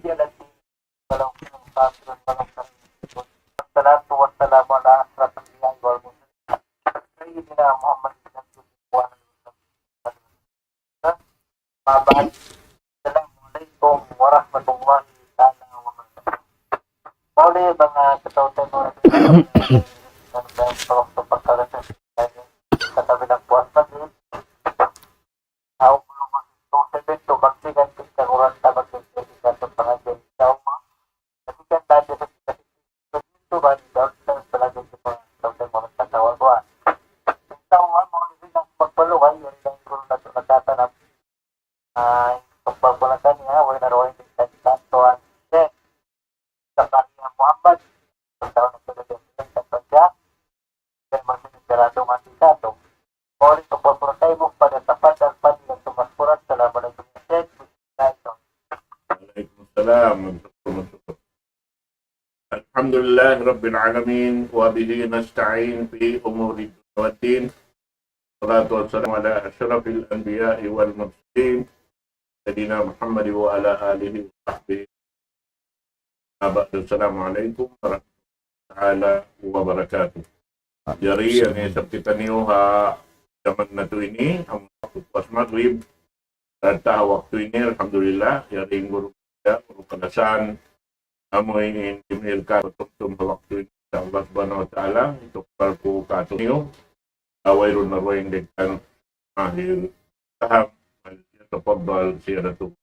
dia lagi kalau kita mengkaji dalam tersebut. Wassalatu wassalamu ala asrafil anbiya'i wal mursalin sayyidina Muhammad bin Abdullah wa ba'd. Assalamualaikum warahmatullahi taala wabarakatuh. Oleh mga katautan mo ng waktu perkara katabi ng puasa din ako belum masuk sebentuk bakti kan kita kurang dapat menjadi satu pengajian sama tapi kan tadi kita itu bagi dokter selanjutnya kita dokter mau katawa doa tahu mau dibilang perlu kan yang kurang dapat kata pembangunan ya winarawin kita tuan sekali Muhammad tahun itu kita kerja dan masih bicara mati satu. Oleh sebuah pertaimu pada tempat dan padi yang tumaskuran dalam menuju masjid. Waalaikumsalam. Alhamdulillah Rabbil Alamin wa bihi nasta'in fi umuri dunya waddin. Salatu wassalamu ala asyrafil anbiya'i wal mursalin sayyidina Muhammad wa ala alihi wa sahbihi. Assalamualaikum warahmatullahi wabarakatuh. Jadi yang isap kita niyo ha zaman na to ini ang pas maghrib data waktu ini alhamdulillah yaring guru kadasan amoy in email ka tutum sa waktu ini sa Allah subhanahu wa ta'ala ito palpo kato niyo awayron na roing degtan ahil taham tafadhal siyaratu.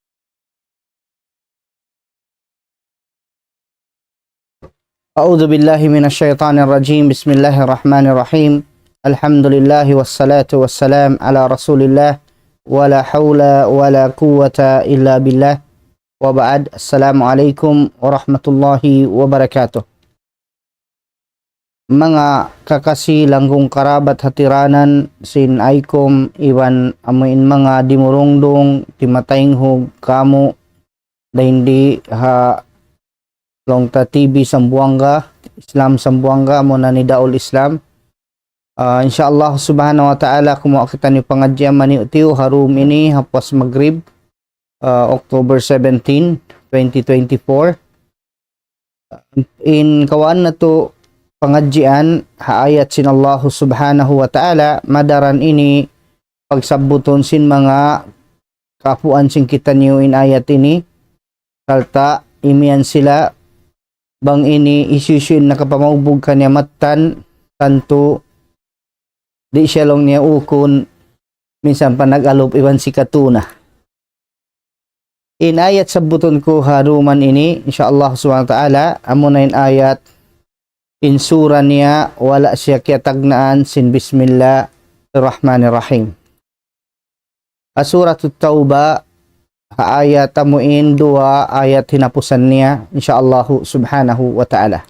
أعوذ بالله من الشيطان الرجيم بسم الله الرحمن الرحيم الحمد لله والصلاة والسلام على رسول الله ولا حول ولا قوة إلا بالله وبعد السلام عليكم ورحمة الله وبركاته. Mga kakasi langgong karabat hatiranan sin aikom iwan amuin mga dimurungdong timatainghog kamu da hindi ha Longta TV Sambuanga, Islam Sambuanga, muna ni Daul Islam. InsyaAllah subhanahu wa ta'ala kumuha kita ni pengajian mani utiw harum ini hapwas maghrib October 17, 2024. In kawan na to pengajian haayat sin Allah subhanahu wa ta'ala madaran ini pagsabuton sin mga kapuan sin kita niyo in ayat ini kalta imian sila bang ini isyusyin nakapamaubog kanya matan tanto di siya long niya ukon minsan pa nag-alop iwan si katuna. In ayat sabuton ko haruman ini insyaallah subhanahu wa ta'ala amo na in ayat in sura niya wala siya kaya tagnaan sin bismillahirrahmanirrahim. Suratut Taubah ayat tamuin dua ayat hinapusan niya insyaallah subhanahu wa ta'ala.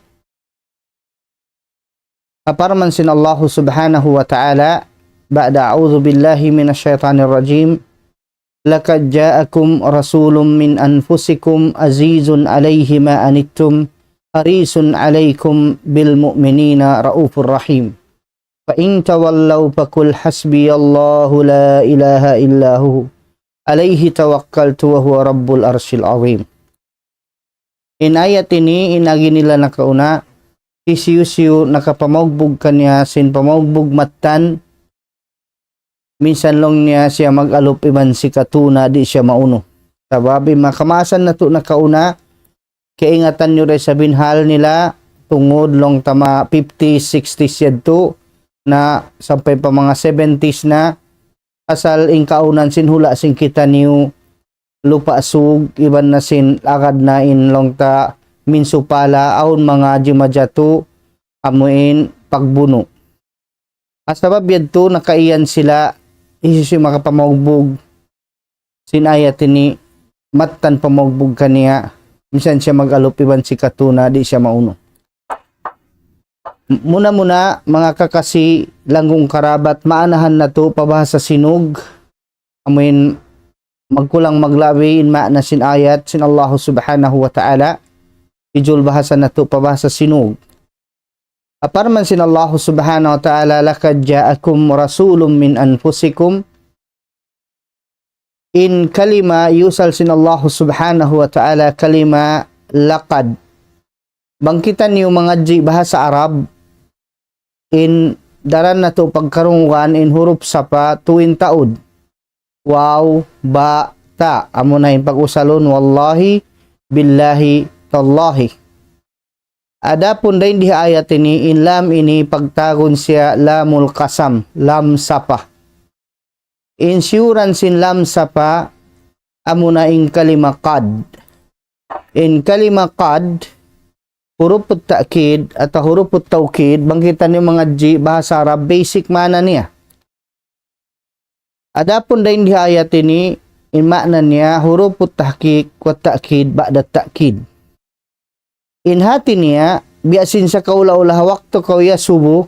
Aparman sin Allah subhanahu wa ta'ala ba'da a'udzu billahi minasyaitonir rajim laqad ja'akum rasulun min anfusikum azizun 'alaihi ma anittum harisun 'alaikum bil mu'minina raufur rahim fa in tawallaw faqul hasbiyallahu la ilaha illa hu alaihi tawakkaltu wa huwa rabbul arsyil azim. In ayat ini inagi nila nakauna isiyu nakapamagbog kanya sin pamagbog matan minsan long niya siya mag-alop iban si katuna di siya mauno. Sababi makamasan na to nakauna kaingatan nyo rin sa binhal nila tungod long tama 50s 60s yadto na sampai pa mga 70s na asal ing kaunan sin hula sin kita niyo lupa sug iban na sin agad na in long ta minsupala aun mga jimajato amuin pagbuno. Asabab yadto nakaiyan sila isu makapamagbog sin ayat ini matan pamagbog kaniya minsan siya mag-alop iban si katuna di siya mauno. Muna mga kakasi langgong karabat maanahan na to pabahasa sinog amin magkulang maglawi in na sin ayat sin Allah subhanahu wa ta'ala ijul bahasa na to pabahasa sinog. Aparman sin Allah subhanahu wa ta'ala laqad ja'akum rasulun min anfusikum in kalima yusal sin Allah subhanahu wa ta'ala kalima laqad. Bangkitan niyo mga G bahasa Arab in daran na to pagkarungan in huruf sapa tuwin taod. Waw, ba, ta. Amo na yung pag-usalon, wallahi, billahi, tallahi. Adapun dahin di ayat ini, in lam ini pagtagon siya lamul kasam, lam sapa. Insurance in lam sapa, amo na in kalima qad. In kalima qad, huruf ta'kid at huruf tawkid, bangkitan yung mga G, bahasa Arab, basic mana niya. Adapun dahin di ayat ini, in makna niya, huruf tahqiq wa ta'kid ba'da ta'kid. In hati niya, biasin sa kaula-ula waktu kau ya subuh,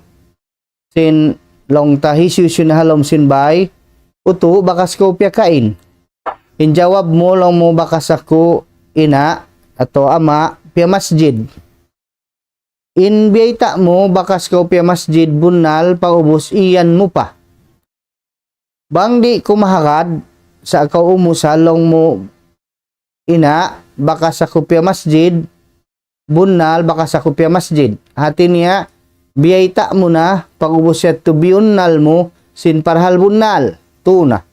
sin long tahi susun halom sin bay, utu bakas kau kain. In jawab mo long mo bakas ako ina atau ama pia masjid. In biyata mo bakas kau pia masjid bunal paubos iyan mo pa. Bang di kumahagad sa ikaw umusalong mo ina bakas ako pia masjid bunal bakas ako pia masjid. Hati niya biyata mo na pag-ubos siya to biunnal mo sin parhal bunal tuna.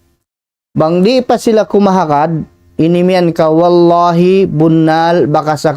Bang di pa sila kumahagad, inimian ka wallahi bunal bakas ako